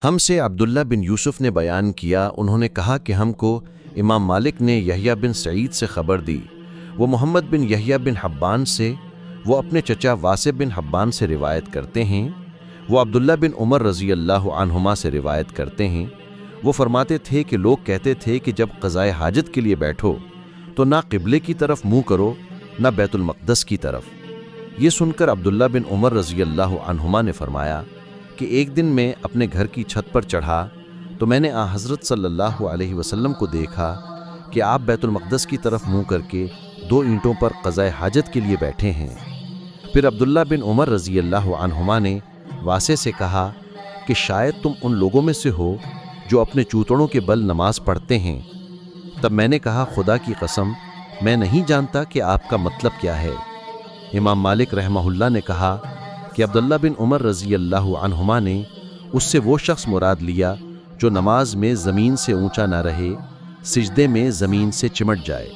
ہم سے عبداللہ بن یوسف نے بیان کیا، انہوں نے کہا کہ ہم کو امام مالک نے یحییٰ بن سعید سے خبر دی، وہ محمد بن یحییٰ بن حبان سے، وہ اپنے چچا واسع بن حبان سے روایت کرتے ہیں، وہ عبداللہ بن عمر رضی اللہ عنہما سے روایت کرتے ہیں، وہ فرماتے تھے کہ لوگ کہتے تھے کہ جب قضائے حاجت کے لیے بیٹھو تو نہ قبلے کی طرف منہ کرو نہ بیت المقدس کی طرف۔ یہ سن کر عبداللہ بن عمر رضی اللہ عنہما نے فرمایا کہ ایک دن میں اپنے گھر کی چھت پر چڑھا تو میں نے حضرت صلی اللہ علیہ وسلم کو دیکھا کہ آپ بیت المقدس کی طرف منہ کر کے 2 اینٹوں پر قضائے حاجت کے لیے بیٹھے ہیں۔ پھر عبداللہ بن عمر رضی اللہ عنہما نے واسع سے کہا کہ شاید تم ان لوگوں میں سے ہو جو اپنے چوتڑوں کے بل نماز پڑھتے ہیں۔ تب میں نے کہا خدا کی قسم میں نہیں جانتا کہ آپ کا مطلب کیا ہے۔ امام مالک رحمہ اللہ نے کہا کہ عبداللہ بن عمر رضی اللہ عنہما نے اس سے وہ شخص مراد لیا جو نماز میں زمین سے اونچا نہ رہے، سجدے میں زمین سے چمٹ جائے۔